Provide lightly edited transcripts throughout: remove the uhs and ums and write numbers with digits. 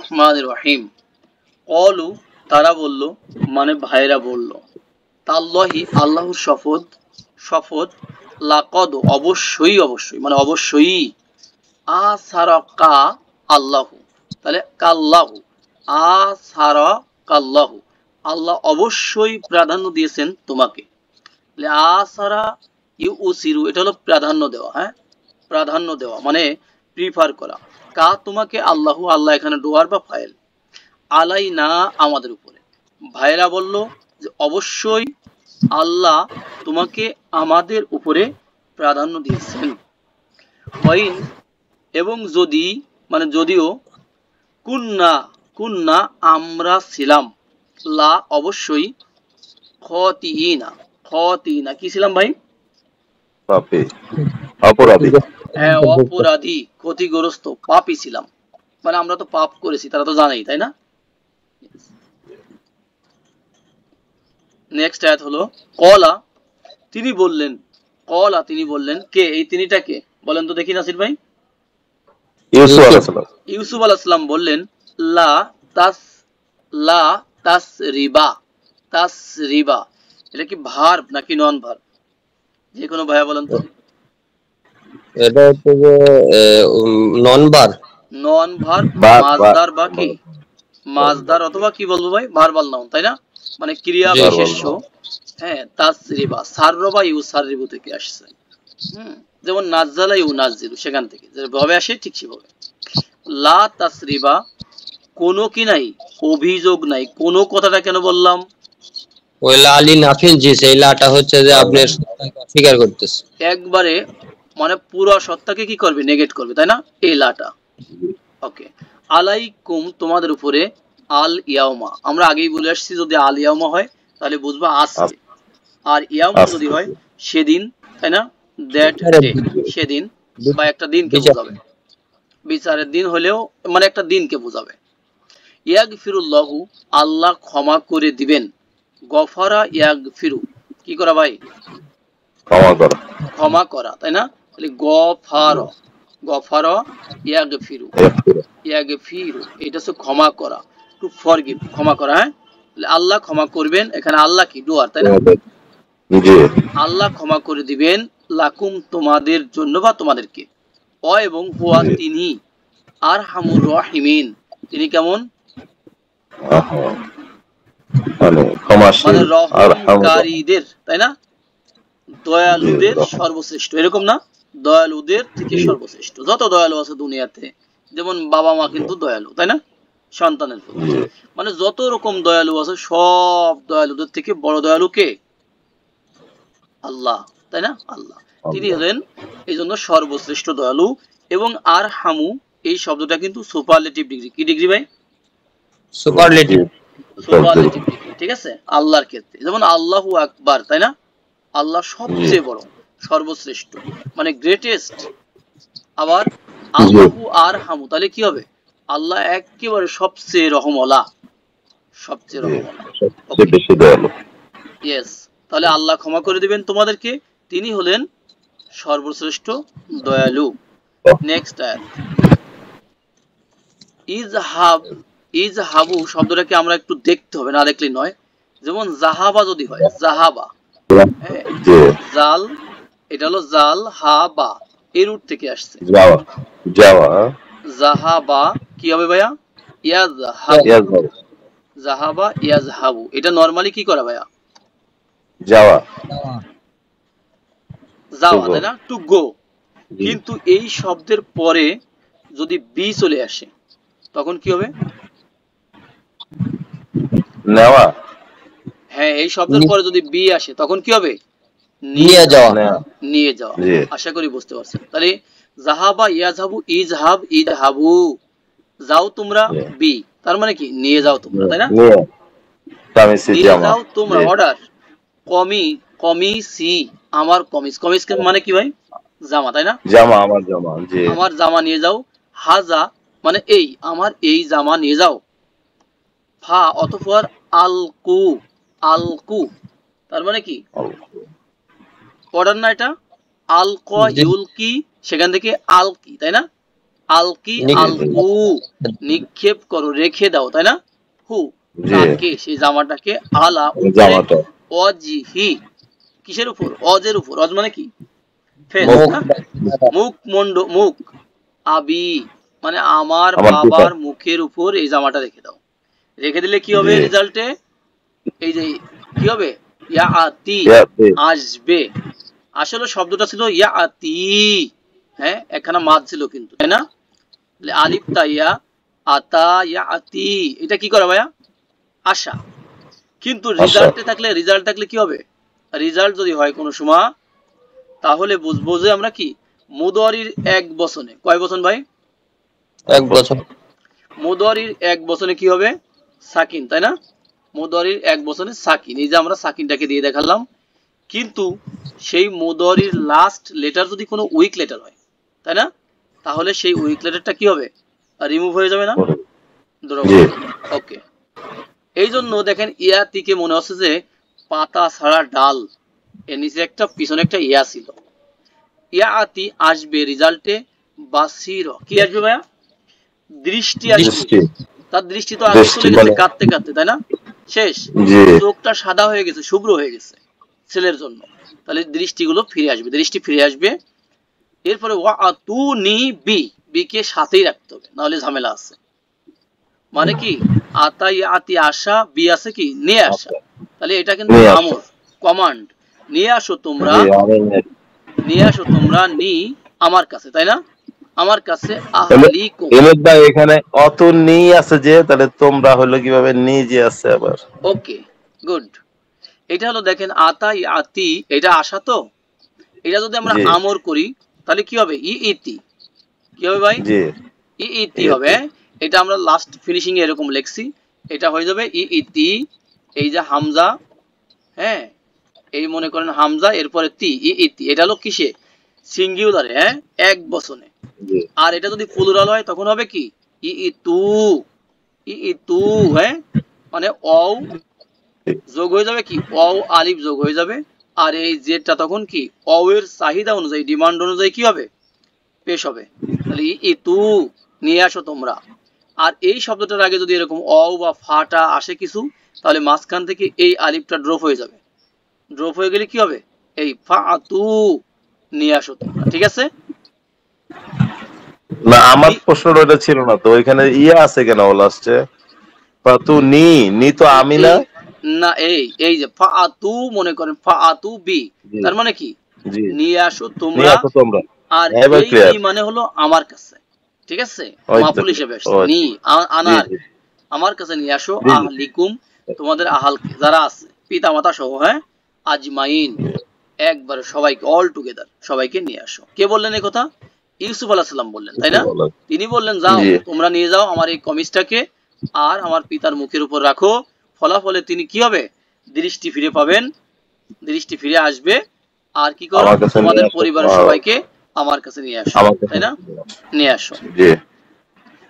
রহমানির রহিম। কলু তারা বলল, মানে ভাইরা বলল, তাল্লাহি আল্লাহর শপথ, শপথ, লাকদ অবশ্যই অবশ্যই মানে অবশ্যই, আসারাকা আল্লাহু, তাহলে কাল্লাহু, আসারা কাল্লাহু, আল্লাহ অবশ্যই প্রাধান্য দিয়েছেন তোমাকে। আসারা ইউ উসিরু, এটা হলো প্রাধান্য দেওয়া। হ্যাঁ, প্রাধান্য দেওয়া মানে প্রিফার করা। কা তোমাকে, আল্লাহু আল্লাহ এখানে ডোয়ার বা ফাইল, আলাই না আমাদের উপরে। ভাইরা বলল যে অবশ্যই আল্লাহ তোমাকে আমাদের উপরে প্রাধান্য দিয়েছেন। ওয়াইন এবং যদি মানে যদিও, কুন্না কুন্না আমরা ছিলাম, লা অবশ্যই, খতিইনা খতিইনা কি ছিলাম ভাই? পাপী, অপরাধী। হ্যাঁ, অপরাধী, ক্ষতিগ্রস্ত, পাপী ছিলাম। মানে আমরা তো পাপ করেছি, তারা তো জানেই, তাই না? নেক্সট আয়াত হলো কলা তিনি বললেন, কলা তিনি বললেন, কে এই তিনিটা কে বলেন তো দেখি নাসির ভাই? ইউসুফ আলাইহিস সালাম। ইউসুফ আলাইহিস সালাম বললেন, লা তাস লা তাসরিবা, তাসরিবা এটা কি ভার্ব নাকি নন ভার্ব? যে কোনো ভাইয়া বলেন তো। এটা হচ্ছে যে নন ভার্ব। নন ভার্ব, বাদ মাজদার বা কি মাজদার অথবা কি বলবো ভাই, ভার্বাল নাউন, তাই না? মানে ক্রিয়া জি। বিশেষ্য। হ্যাঁ, তাসরিবা সাররবা ইউসাররিবু থেকে আসছে। যেমন নাজ্জালা ইউনাজ্জিলু, সেখান থেকে যেভাবে আসে ঠিক সেভাবে। লা তাসরিবা কোনো কি নাই, অভিযোগ নাই। কোনো কথাটা কেন বললাম? ওই লালি নাফিল জি, সেই লাটা হচ্ছে যে আপনি স্বীকার করতেছে একবারে মানে পুরো সত্তাকে কি করবে, নেগেট করবে, তাই না? এই লাটা। ওকে, আলাইকুম তোমাদের উপরে, আল ইয়াউমা আমরা আগেই বলে আসছি, যদি আল ইয়াউমা হয় তাহলে বুঝবা আজকে, আর ইয়াউমা যদি হয় সেদিন, তাই না? দ্যাট ডে, সেদিন বা একটা দিনকে বোঝাবে। বিচারের দিন হলেও মানে একটা দিনকে বোঝাবে। ইয়াগফিরুল্লাহু আল্লাহ ক্ষমা করে দিবেন। গফারা ইয়াগফিরু কি করা ভাই? ক্ষমা করা। ক্ষমা করা, তাই না? তাহলে গফার, গফার ইয়াগফিরু, ইয়াগফিরু এটা হচ্ছে ক্ষমা করা, টু ফরগিভ ক্ষমা করা। হ্যাঁ, আল্লাহ ক্ষমা করবেন, এখানে আল্লাহ কি ডুয়ার, তাই না? জি। আল্লাহ ক্ষমা করে দিবেন, লাকুম তোমাদের জন্য বা তোমাদেরকে। অ এবং হুয়া তিনি, আর হামুর রহিমিন তিনি কেমন, মানে ক্ষমাশীল মানে আর হামুর, রহমকারীদের, তাই না? দয়ালুদের সর্বশ্রেষ্ঠ, এরকম না? দয়ালুদের থেকে সর্বশ্রেষ্ঠ। যত দয়ালু আছে দুনিয়াতে, যেমন বাবা মা কিন্তু দয়ালু, তাই না? সন্তানের প্রতি মানে যত রকম দয়ালু আছে সব দয়ালুদের থেকে বড় দয়ালু কে? আল্লাহ, তাই না? আল্লাহ তিনি হলেন এই জন্য সর্বশ্রেষ্ঠ দয়ালু। এবং আর হামু এই শব্দটা কিন্তু সুপারলেটিভ ডিগ্রি। কি ডিগ্রি ভাই? সুপারলেটিভ। সুপারলেটিভ ডিগ্রি, ঠিক আছে? আল্লাহর ক্ষেত্রে যেমন আল্লাহু আকবার, তাই না? আল্লাহ সবচেয়ে বড়, সর্বশ্রেষ্ঠ মানে গ্রেটেস্ট। আবার আল্লাহু আর হামু তাহলে কি হবে? আল্লাহ একেবারে সবচেয়ে রহমওয়ালা, সবচেয়ে রহমওয়ালা, সবচেয়ে বেশি দয়ালু। ইয়েস। তাহলে আল্লাহ ক্ষমা করে দিবেন তোমাদেরকে, তিনি হলেন সর্বশ্রেষ্ঠ দয়ালু। নেক্সট আয়াত, ইজহাব, ইজহাবু শব্দটাকে আমরা একটু দেখতে হবে, না দেখলে নয়। যেমন জাহাবা যদি হয়, জাহাবা, হ্যাঁ, জাল এটা হলো জাল, হাবা এই রুট থেকে আসছে। যাওয়া, যাওয়া। জাহাবা কি হবে ভাইয়া? ইয়াজহাবু, জাহাবা ইয়াজহাবু এটা নরমালি কি করা ভাইয়া? যাওয়া, যাওয়া, তাই না? To go. কিন্তু এই শব্দের পরে যদি বি চলে আসে তখন কি হবে? নেওয়া। হ্যাঁ, এই শব্দের পরে যদি বি আসে তখন কি হবে? নিয়ে যাওয়া। নিয়ে যাওয়া। আশা করি বুঝতে পারছেন। তাহলে জাহাবা ইয়াজহাবু, ইজহাব ইদহাবু, যাও তোমরা, বি তার মানে কি নিয়ে যাও তোমরা, তাই না? নিয়ে যাও তোমরা, অর্ডার। কমি, কমিসি আমার কমিস, কমিস মানে কি ভাই? জামা, তাই না? জামা, আমার জামা, জি। আমার জামা নিয়ে যাও। হাজা মানে এই, আমার এই জামা নিয়ে যাও। ফা অতঃপর আলকু, আলকু তার মানে কি অর্ডার না এটা? আলক ইউলকি সেখান থেকে আলকি, তাই না? আলকি আলকু নিক্ষেপ করো, রেখে দাও, তাই না? হু জি তাকে, সেই জামাটাকে, আলা উপরে, জামাটা অজিহি কিসের উপর? অজের উপর। অজ মানে কি? ফেস মুখ না? মুখ মন্ড মুখ, আবি মানে আমার আমার পিতা বাবার মুখের উপর এই জামাটা রেখে দাও। রেখে দিলে কি হবে জি রেজাল্টে? এই যে কি হবে, ইয়া আতি ইয়াতে আসবে। আসলে শব্দটা ছিল ইয়া আতি, হ্যাঁ একখানা মাদ ছিল কিন্তু, তাই না? তাহলে আলিফ তাইয়া আতা ইয়া আতি, এটা কি করে ভাইয়া? আশা। কিন্তু আশা রেজাল্ট থাকলে কি হবে? রেজাল্ট যদি হয় কোনো সময়, তাহলে বুঝবো যে আমরা কি মুদরির এক বচনে, কয় বচন ভাই? এক বছর। মুদরির এক বচনে কি হবে? সাকিন, তাই না? মুদরির এক বচনে সাকিন, এই যে আমরা সাকিনটাকে দিয়ে দেখালাম। কিন্তু সেই মুদরির লাস্ট লেটার যদি কোনো উইক লেটার হয়, তাই না, তাহলে সেই উইক লেটারটা কি হবে? রিমুভ হয়ে যাবে না, ড্রপ জি হয়ে যাবে। ওকে, এই জন্য দেখেন ইয়াতিকে মনে হচ্ছে যে পাতা ছাড়া ডাল, এর নিচে একটা পিছনে একটা ইয়া ছিল। ইয়াতি আসবে রেজাল্টে, বাসির কি আসবে ভাইয়া? দৃষ্টি আসবে। দৃষ্টি তার দৃষ্টি তো আগে দৃষ্টি চলে গেছে মানে কাঁদতে কাঁদতে, তাই না? শেষ, জি চোখটা সাদা হয়ে গেছে, শুভ্র হয়ে গেছে ছেলের জন্য। তাহলে দৃষ্টিগুলো ফিরে আসবে, দৃষ্টি ফিরে আসবে। এরপরে ওয়া আতু নি বি, বি কে সাথেই রাখতে হবে, নাহলে ঝামেলা আছে। মানে কি আতাই আতি আসা, বি আছে কি নিয়ে আসা। আচ্ছা তাহলে এটা কিন্তু নিয়ে আসো আমর, কমান্ড। নিয়ে আসো তোমরা, জি আমি নিয়ে আসো তোমরা নি আমার কাছে, তাই না? আমার কাছে তাহলে আহলিকুম। এমএস ভাই এখানে অত নেই আছে যে তাহলে তোমরা হলো কিভাবে নিজে আছে আবার ওকে, গুড। এটা হলো দেখেন আতাই আতি, এটা আসা তো, এটা যদি আমরা জি আমর করি তাহলে কি হবে? ই ইতি, কি হবে ভাই? জি ই ইতি হবে। এতে এটা আমরা লাস্ট ফিনিশিং এ এরকম লিখছি, এটা হয়ে যাবে ই ইতি। এই যে হামজা, হ্যাঁ এই মনে করেন হামজা, এরপরে তি, ই ইতি, এটা হলো কিসে? সিঙ্গুলারে, হ্যাঁ এক বচনে। জি আর এটা যদি প্লুরাল হয় তখন হবে কি? ই ইতু, ই ইতু, হ্যাঁ মানে অ যোগ হয়ে যাবে কি? অ আলিফ যোগ হয়ে যাবে। আর এই জেডটা তখন কি অ এর চাহিদা অনুযায়ী, ডিমান্ড অনুযায়ী কি হবে? পেশ হবে। তাহলে ইতু নিয়ে আসো তোমরা। আর এই শব্দটার আগে যদি এরকম অ বা ফাটা আসে কিছু, তাহলে মাঝখান থেকে এই আলিফটা ড্রপ হয়ে যাবে। ড্রপ হয়ে গেলে কি হবে? এই ফাতু নিয়ে আসো তোমরা, ঠিক আছে? না আমার নি- প্রশ্নটা ওটা ছিল না তো ওইখানে ইয়ে আছে কেন লাস্টে তু নি নি তো আমি না এই না, এই যে ফাতু, মনে করেন ফাতু বি, জি তার মানে কি জি নিয়ে আসো নিয়ে তোমরা। আসো তোমরা আর এবার এই নি ক্লিয়ার মানে হলো আমার কাছে, ঠিক আছে? ওই তো মাফুল হিসেবে ও আসছে নি, জি আনার, জি আমার কাছে নিয়ে আসো জি জি আহলিকুম, তোমাদের আহালকে যারা আছে, পিতা মাতা সহ, হ্যাঁ আজমাইন, একবারে সবাইকে, অল টুগেদার সবাইকে নিয়ে আসো। কে বললেন এই কথা? ইউসুফ আলাইহিস সালাম বললেন, তাই না? তিনি বললেন যাও জি তোমরা নিয়ে যাও আমার এই কমিজটাকে, আর আমার পিতার মুখের উপর রাখো। ফলাফলে তিনি কি হবে? দৃষ্টি ফিরে পাবেন, দৃষ্টি ফিরে আসবে। আর কি করো? আমার কাছে নিয়ে তোমাদের আসো পরিবারের সবাইকে আমার কাছে নিয়ে আসো, আমার কাছে তাই না? নিয়ে আসো। জি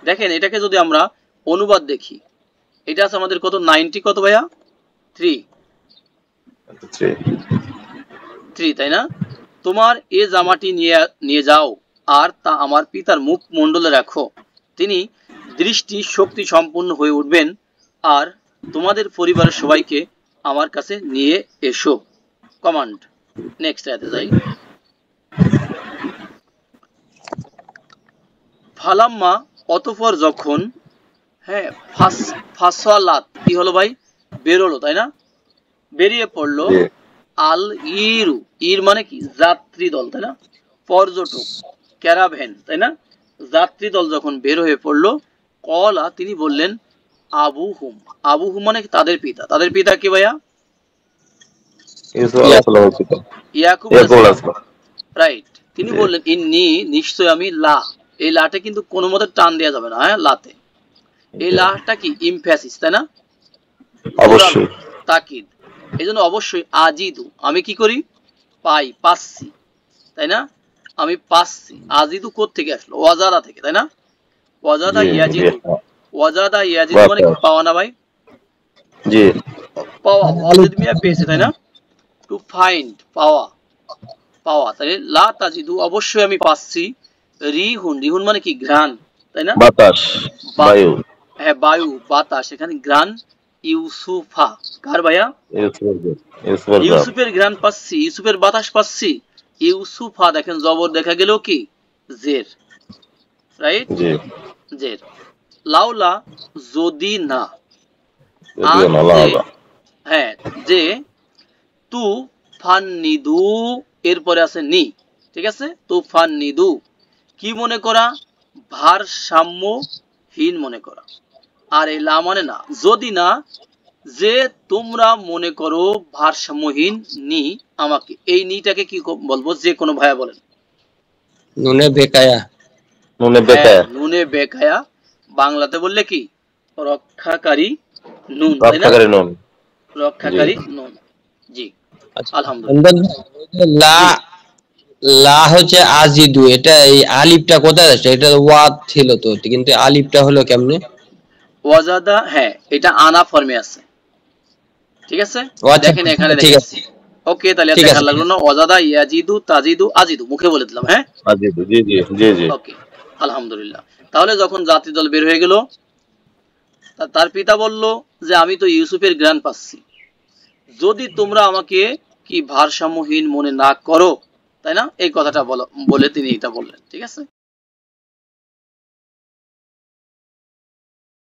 দেখেন এটাকে যদি আমরা অনুবাদ দেখি, এটা আছে আমাদের কত? 90 কত ভাইয়া? 3, জি 3, তাই না? তোমার এ জামাটি নিয়ে নিয়ে যাও, আর তা আমার পিতার মুখ মণ্ডলে রাখো। তিনি দৃষ্টি শক্তি সম্পন্ন হয়ে উঠবেন, আর তোমাদের পরিবারের সবাইকে আমার কাছে নিয়ে এসো। কমান্ড। নেক্সট আয়াতে যাই। ফালাম্মা অতঃপর যখন, হ্যাঁ ফাসলাত কি হলো ভাই? বেরোলো, তাই না? বেরিয়ে পড়লো। জি আল ইরু, ইর মানে কি? যাত্রী দল, তাই না? পর্যটক, ক্যারাভ্যান, তাই না? যাত্রী দল যখন বের হয়ে পড়লো, কলা তিনি বললেন, আবু হুম, আবু হুম মানে কি? তাদের পিতা। তাদের পিতা কি ভাইয়া? ইউসুফ আলাইহিস সালাম ছিল ইয়াকুব ইয়াকুব আলাইহিস আলাইহিস সালাম, সালাম রাইট। তিনি জি বললেন ইন্নি, নিশ্চয় আমি, লা, এই লাটে কিন্তু কোনো মতে টান দেওয়া যাবে না, হ্যাঁ লাতে। এই জি লাটা কি? ইমফ্যাসিস, তাই না? জোরালো, অবশ্যই তাকিদ। এই জন্য অবশ্যই আজিদু, আমি কি করি? পাই, পাচ্ছি, তাই না? আমি পাচ্ছি। আজিদু কোথ থেকে আসলো? ওয়াজাদা থেকে, তাই না? ওয়াজাদা জি জি ইয়াজিদু, ওয়াজাদা ইয়াজিদু বাহ মানে কি? পাওয়া না ভাই? জি পাওয়া, ওয়াজিদ মিয়া পেয়েছে, তাই না? টু ফাইন্ড, পাওয়া, পাওয়া। তাহলে লা তাজিদু, অবশ্যই আমি পাচ্ছি। রিহুন, রিহুন মানে কি ঘ্রাণ, তাই না? বাতাস, বা- বায়ু। হ্যাঁ বায়ু বাতাস, এখানে ঘ্রাণ। ইউসুফা কার ভাইয়া? ইউসুফের গ্রাম। ইউসুফের ঘ্রাণ পাচ্ছি, ইউসুফের বাতাস পাচ্ছি। ইউসুফা দেখেন জবর দেখা গেল কি জের, রাইট, জি, জের। লাউলা যদি না, যদিও আন না, যে, লাউলা। হ্যাঁ যে, তু ফান্নিদু, এরপরে আছে নি, ঠিক আছে, তু ফান্নিদু, কি মনে করা? ভারসাম্যহীন মনে করা। আর এই লা মানে না, যদি না, যে তোমরা মনে করো ভারসাম্যহীন নি আমাকে, এই নিটাকে কি বলবো? যে কোনো ভাইয়া বলেন। নুনে বেকায়া। নুনে হ্যাঁ বেকায়া। নুনে বেকায়া, বাংলাতে বললে কি রক্ষাকারী নুন, তাই না? রক্ষাকারী নুন। জি। রক্ষাকারী নুন। জি, আচ্ছা, আলহামদুলিল্লাহ। এমদাদ ভাই, ওই যে লা, জি, লা হচ্ছে আজিদু, এটা এই আলিফটা কোথায় আছে? এটা ওয়াদ ছিল তো, কিন্তু আলিফটা হলো কেমনে? ওয়াজাদা, হ্যাঁ এটা আনা ফর্মে আছে, ঠিক আছে, ও আচ্ছা, দেখেন এখানে ঠিক দেখেন। আছে, ওকে, তাহলে আর ঠিক আছে, দেখার ঠিক লাগলো আছে। না। ওয়াজাদা ইয়াজিদু তাজিদু আজিদু, মুখে বলে দিলাম, হ্যাঁ। জি, জি, জি, জি, জি। ওকে, আলহামদুলিল্লাহ। তাহলে যখন জাতি দল বের হয়ে গেল, তার পিতা বলল যে আমি তো ইউসুফের জ্ঞান পাচ্ছি, যদি তোমরা আমাকে কি ভারসাম্যহীন মনে না করো, তাই না, এই কথাটা বলে তিনি এটা বললেন, ঠিক আছে।